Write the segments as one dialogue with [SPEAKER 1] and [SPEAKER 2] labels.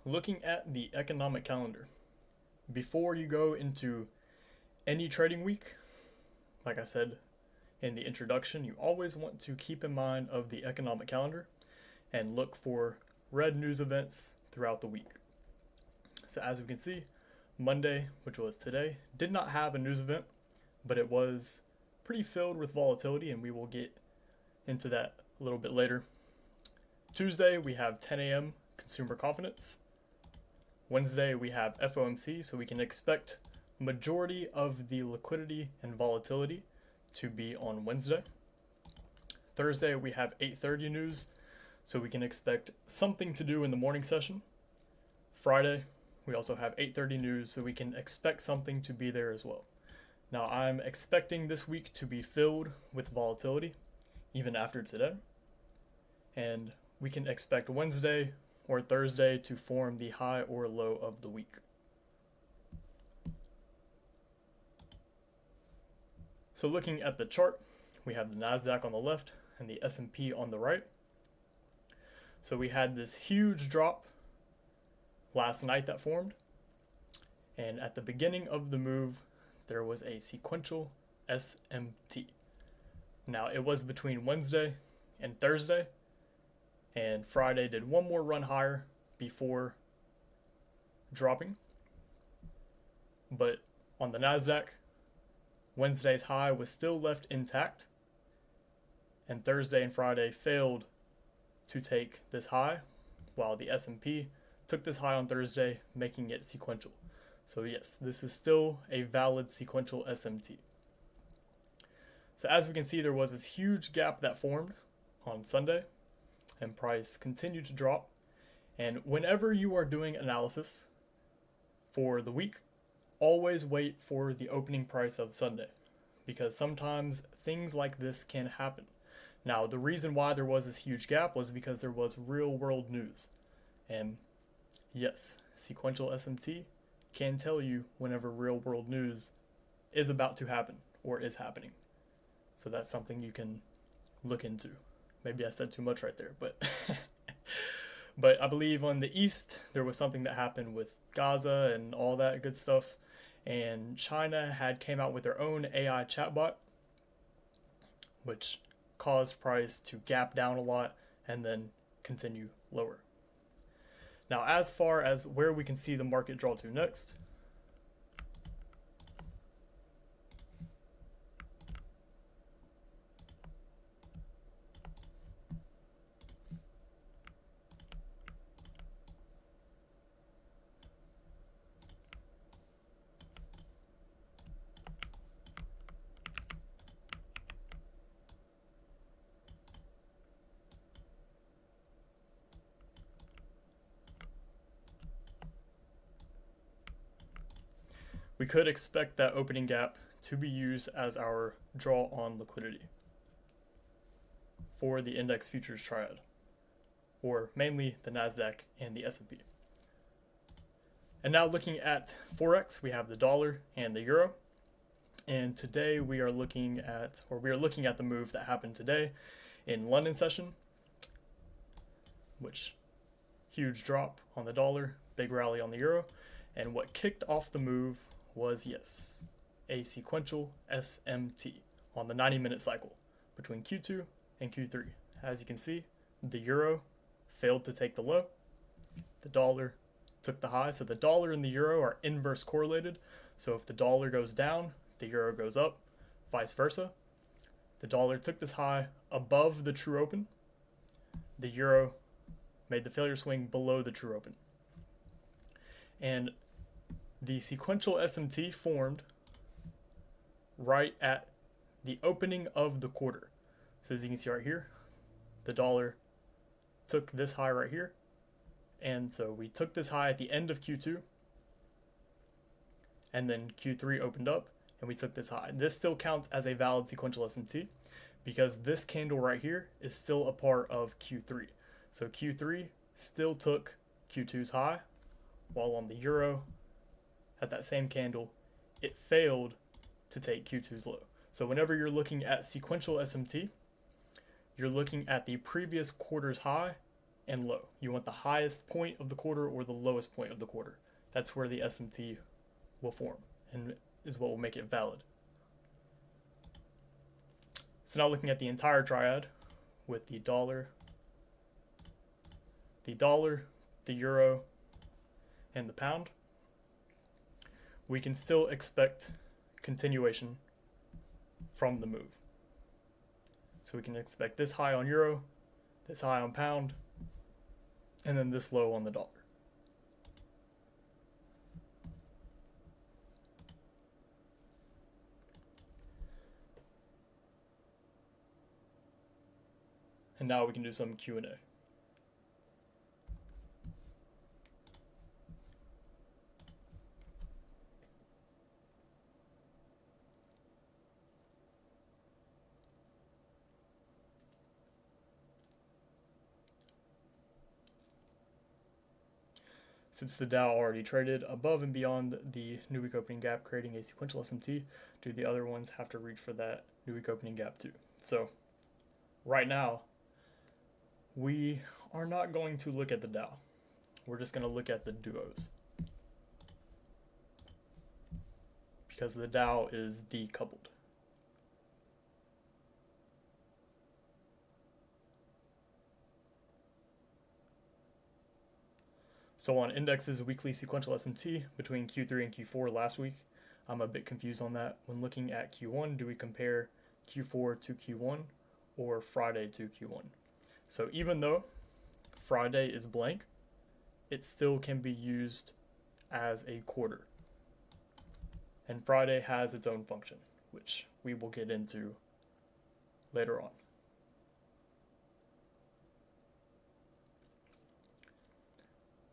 [SPEAKER 1] looking at the economic calendar. Before you go into any trading week, like I said in the introduction, you always want to keep in mind of the economic calendar and look for red news events throughout the week. So as we can see, Monday, which was today, did not have a news event, but it was pretty filled with volatility, and we will get into that a little bit later. Tuesday, we have 10 a.m. consumer confidence. Wednesday, we have FOMC, so we can expect majority of the liquidity and volatility to be on Wednesday. Thursday, we have 8:30 news, so we can expect something to do in the morning session. Friday, we also have 8:30 news, so we can expect something to be there as well. Now, I'm expecting this week to be filled with volatility, even after today. And we can expect Wednesday or Thursday to form the high or low of the week. So looking at the chart, we have the NASDAQ on the left and the S&P on the right. So we had this huge drop last night that formed. And at the beginning of the move, there was a sequential SMT. Now, it was between Wednesday and Thursday, and Friday did one more run higher before dropping. But on the NASDAQ, Wednesday's high was still left intact, and Thursday and Friday failed to take this high, while the S&P took this high on Thursday, making it sequential. So yes, this is still a valid sequential SMT. So as we can see, there was this huge gap that formed on Sunday, and price continued to drop. And whenever you are doing analysis for the week, always wait for the opening price of Sunday, because sometimes things like this can happen. Now, the reason why there was this huge gap was because there was real world news. And yes, sequential SMT can tell you whenever real world news is about to happen or is happening. So that's something you can look into. Maybe I said too much right there, but but I believe on the east there was something that happened with Gaza and all that good stuff, and China had came out with their own AI chatbot, which caused price to gap down a lot and then continue lower. Now, as far as where we can see the market draw to next, we could expect that opening gap to be used as our draw on liquidity for the index futures triad, or mainly the NASDAQ and the S&P. And now looking at Forex, we have the dollar and the euro. And today we are looking at the move that happened today in London session, which huge drop on the dollar, big rally on the euro. And what kicked off the move was, yes, a sequential SMT on the 90-minute cycle between Q2 and Q3. As you can see, the euro failed to take the low. The dollar took the high. So the dollar and the euro are inverse correlated. So if the dollar goes down, the euro goes up, vice versa. The dollar took this high above the true open. The euro made the failure swing below the true open. And the sequential SMT formed right at the opening of the quarter. So as you can see right here, the dollar took this high right here. And so we took this high at the end of Q2. And then Q3 opened up and we took this high. This still counts as a valid sequential SMT because this candle right here is still a part of Q3. So Q3 still took Q2's high, while on the euro, at that same candle, it failed to take Q2's low. So whenever you're looking at sequential SMT, you're looking at the previous quarter's high and low. You want the highest point of the quarter or the lowest point of the quarter. That's where the SMT will form and is what will make it valid. So now looking at the entire triad with the dollar, the euro, and the pound, we can still expect continuation from the move. So we can expect this high on euro, this high on pound, and then this low on the dollar. And now we can do some Q&A. Since the Dow already traded above and beyond the new week opening gap, creating a sequential SMT, do the other ones have to reach for that new week opening gap too? So right now, we are not going to look at the Dow. We're just going to look at the duos, because the Dow is decoupled. So on indexes weekly sequential SMT between Q3 and Q4 last week, I'm a bit confused on that. When looking at Q1, do we compare Q4 to Q1 or Friday to Q1? So even though Friday is blank, it still can be used as a quarter. And Friday has its own function, which we will get into later on.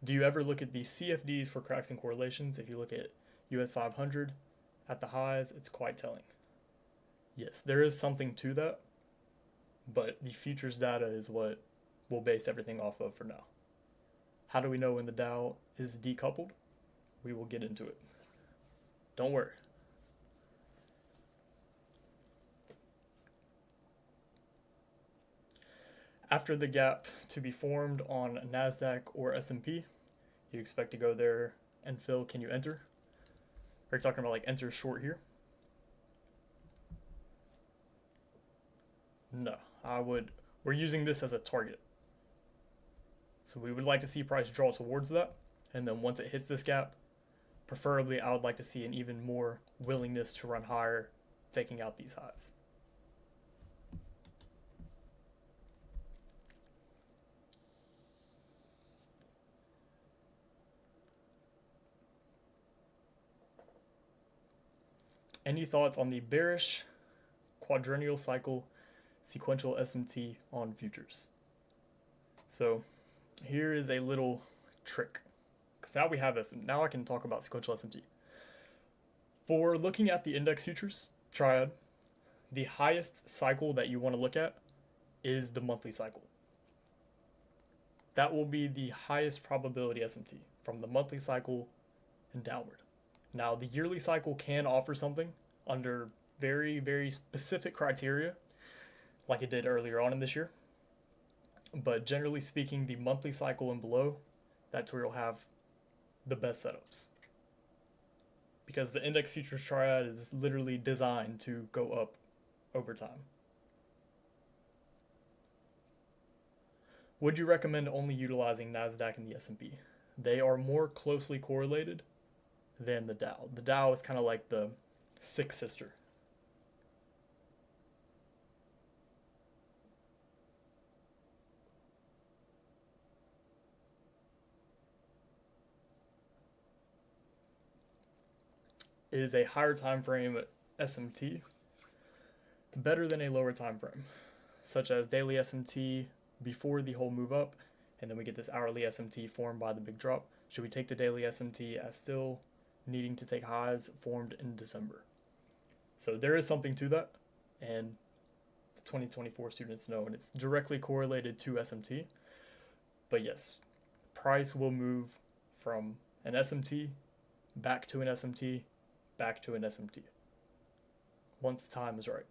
[SPEAKER 1] Do you ever look at the CFDs for cracks and correlations? If you look at US 500 at the highs, it's quite telling. Yes, there is something to that, but the futures data is what we'll base everything off of for now. How do we know when the Dow is decoupled? We will get into it. Don't worry. After the gap to be formed on NASDAQ or S&P, you expect to go there and fill. Can you enter? Are you talking about like enter short here? No, we're using this as a target. So we would like to see price draw towards that. And then once it hits this gap, preferably I would like to see an even more willingness to run higher, taking out these highs. Any thoughts on the bearish quadrennial cycle sequential SMT on futures? So here is a little trick, because now we have now I can talk about sequential SMT. For looking at the index futures triad, the highest cycle that you want to look at is the monthly cycle. That will be the highest probability SMT from the monthly cycle and downward. Now, the yearly cycle can offer something under very, very specific criteria, like it did earlier on in this year. But generally speaking, the monthly cycle and below, that's where you'll have the best setups. Because the index futures triad is literally designed to go up over time. Would you recommend only utilizing NASDAQ and the S&P? They are more closely correlated than the Dow. The Dow is kind of like the sixth sister. Is a higher time frame SMT better than a lower time frame, such as daily SMT before the whole move up, and then we get this hourly SMT formed by the big drop? Should we take the daily SMT as still needing to take highs formed in December? So there is something to that, and the 2024 students know, and it's directly correlated to SMT. But yes, price will move from an SMT back to an SMT back to an SMT once time is right.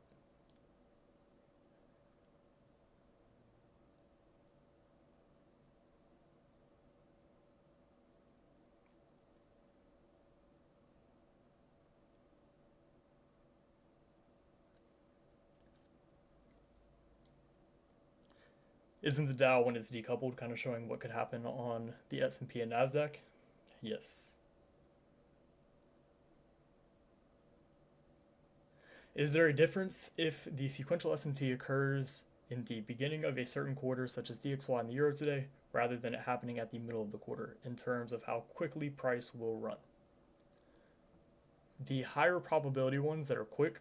[SPEAKER 1] Isn't the Dow, when it's decoupled, kind of showing what could happen on the S&P and NASDAQ? Yes. Is there a difference if the sequential SMT occurs in the beginning of a certain quarter, such as DXY and the Euro today, rather than it happening at the middle of the quarter in terms of how quickly price will run? The higher probability ones that are quick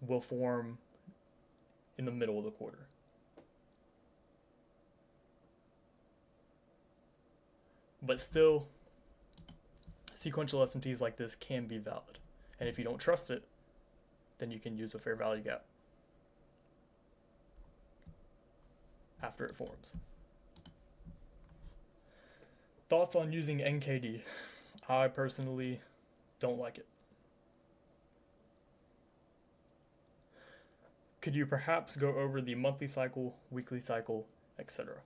[SPEAKER 1] will form in the middle of the quarter. But still, sequential SMTs like this can be valid. And if you don't trust it, then you can use a fair value gap after it forms. Thoughts on using NKD? I personally don't like it. Could you perhaps go over the monthly cycle, weekly cycle, etc.?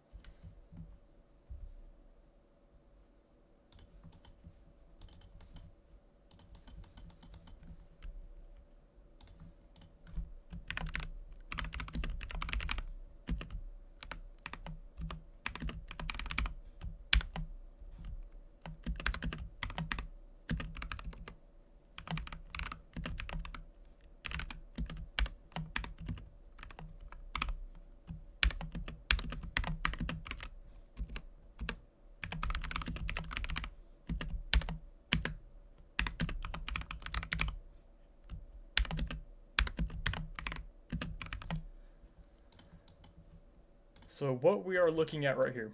[SPEAKER 1] So what we are looking at right here,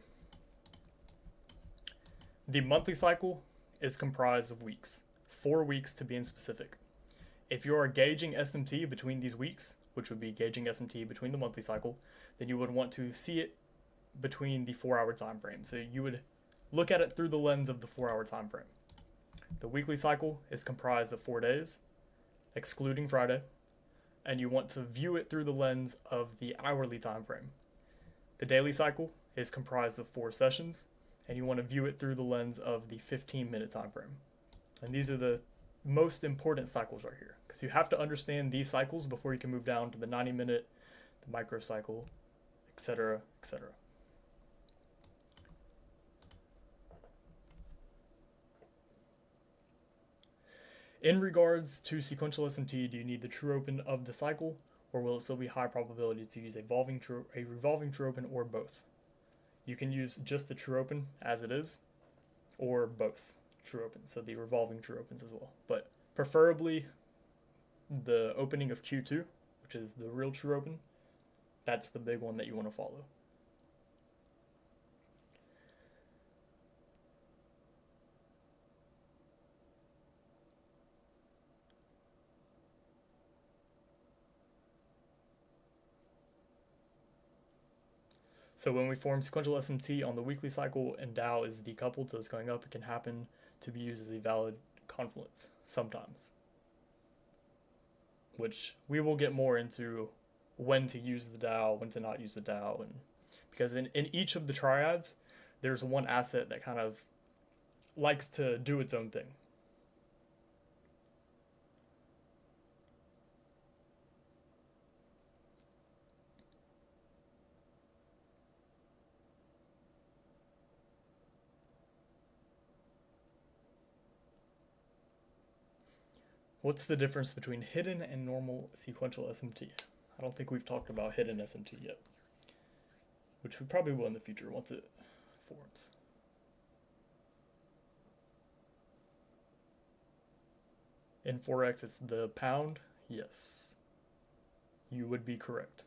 [SPEAKER 1] the monthly cycle is comprised of weeks, 4 weeks to be in specific. If you are gauging SMT between these weeks, which would be gauging SMT between the monthly cycle, then you would want to see it between the 4-hour time frame. So you would look at it through the lens of the 4-hour time frame. The weekly cycle is comprised of 4 days, excluding Friday, and you want to view it through the lens of the hourly time frame. The daily cycle is comprised of 4 sessions, and you want to view it through the lens of the 15-minute time frame. And these are the most important cycles right here, because you have to understand these cycles before you can move down to the 90-minute, the microcycle, etc., etc. In regards to sequential SMT, do you need the true open of the cycle, or will it still be high probability to use a revolving true open, or both? You can use just the true open as it is, or both true opens, so the revolving true opens as well. But preferably the opening of Q2, which is the real true open, that's the big one that you want to follow. So when we form sequential SMT on the weekly cycle and Dow is decoupled, so it's going up, it can happen to be used as a valid confluence sometimes, which we will get more into when to use the Dow, when to not use the Dow, and because in each of the triads, there's one asset that kind of likes to do its own thing. What's the difference between hidden and normal sequential SMT? I don't think we've talked about hidden SMT yet, which we probably will in the future once it forms. In Forex, it's the pound. Yes, you would be correct.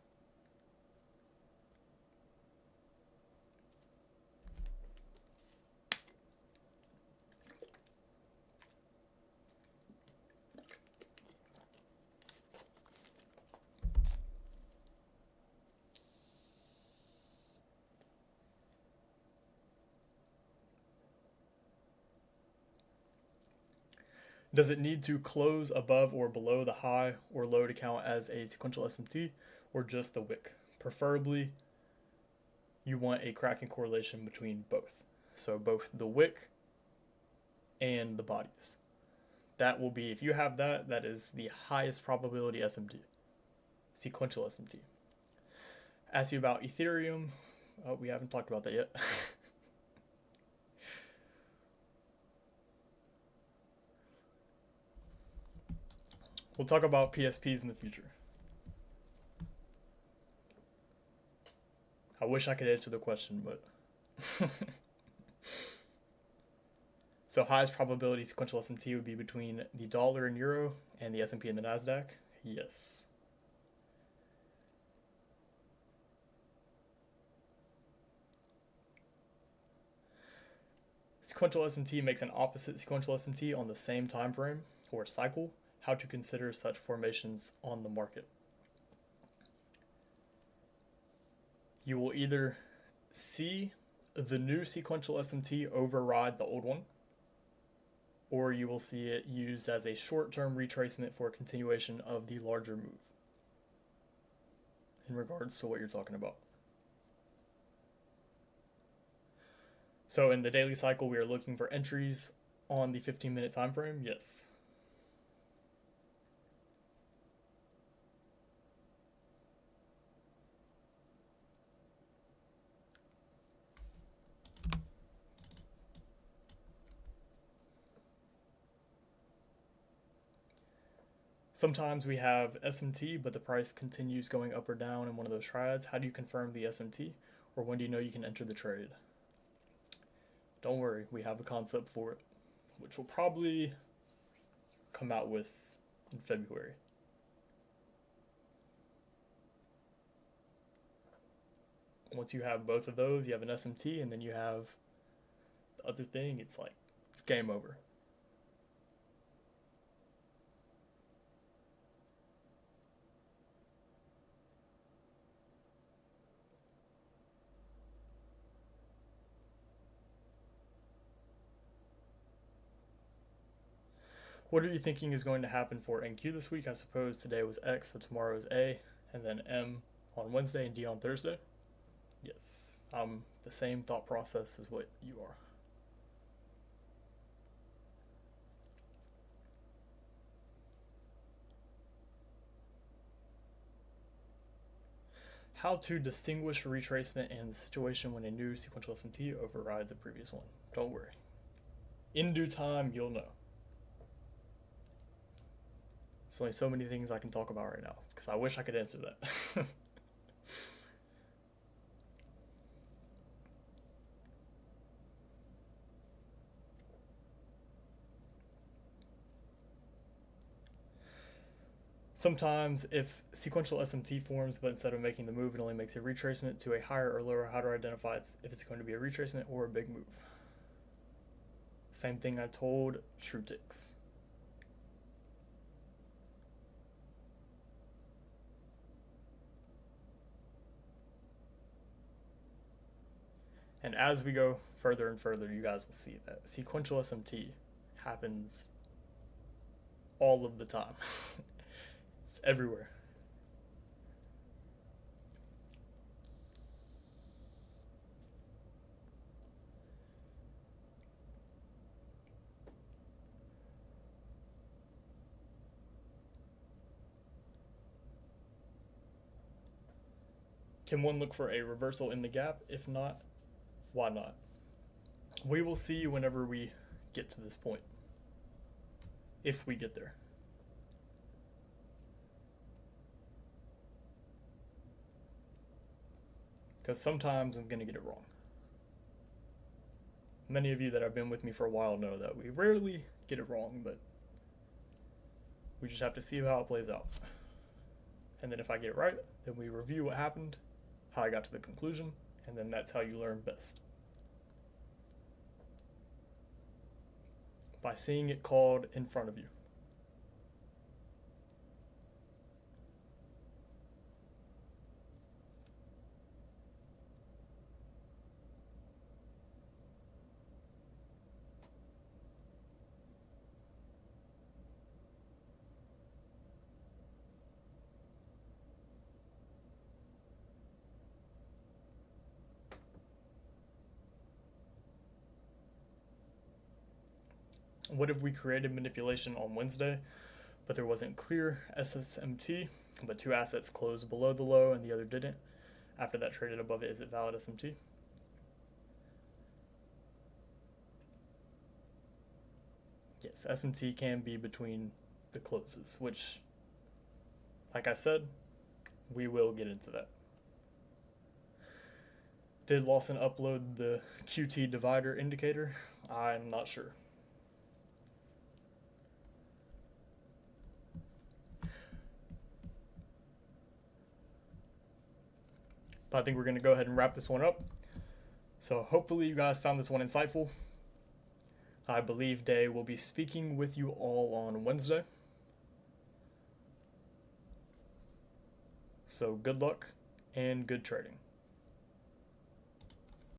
[SPEAKER 1] Does it need to close above or below the high or low to count as a sequential SMT, or just the wick? Preferably, you want a cracking correlation between both. So both the wick and the bodies. That will be, if you have that is the highest probability SMT, sequential SMT. Ask you about Ethereum. Oh, we haven't talked about that yet. We'll talk about PSPs in the future. I wish I could answer the question, but so highest probability sequential SMT would be between the dollar and euro and the S&P and the Nasdaq. Yes. Sequential SMT makes an opposite sequential SMT on the same time frame or cycle. How to consider such formations on the market. You will either see the new sequential SMT override the old one, or you will see it used as a short-term retracement for a continuation of the larger move in regards to what you're talking about. So in the daily cycle, we are looking for entries on the 15-minute time frame. Yes. Sometimes we have SMT, but the price continues going up or down in one of those triads. How do you confirm the SMT? Or when do you know you can enter the trade? Don't worry, we have a concept for it, which we'll probably come out with in February. Once you have both of those, you have an SMT, and then you have the other thing, it's like, it's game over. What are you thinking is going to happen for NQ this week? I suppose today was X, so tomorrow is A, and then M on Wednesday and D on Thursday? Yes, the same thought process as what you are. How to distinguish retracement and the situation when a new sequential SMT overrides a previous one. Don't worry. In due time, you'll know. There's only so many things I can talk about right now, because I wish I could answer that. Sometimes, if sequential SMT forms, but instead of making the move, it only makes a retracement to a higher or lower, how to identify if it's going to be a retracement or a big move. Same thing I told Trutix. And as we go further and further, you guys will see that sequential SMT happens all of the time. It's everywhere. Can one look for a reversal in the gap? If not, why not? We will see whenever we get to this point. If we get there. Because sometimes I'm going to get it wrong. Many of you that have been with me for a while know that we rarely get it wrong, but we just have to see how it plays out. And then if I get it right, then we review what happened, how I got to the conclusion, and then that's how you learn best. By seeing it called in front of you. What if we created manipulation on Wednesday, but there wasn't clear SSMT, but two assets closed below the low and the other didn't? After that traded above it, is it valid SMT? Yes, SMT can be between the closes, which, like I said, we will get into that. Did Lawson upload the QT divider indicator? I'm not sure. But I think we're going to go ahead and wrap this one up. So hopefully you guys found this one insightful. I believe Day will be speaking with you all on Wednesday. So good luck and good trading.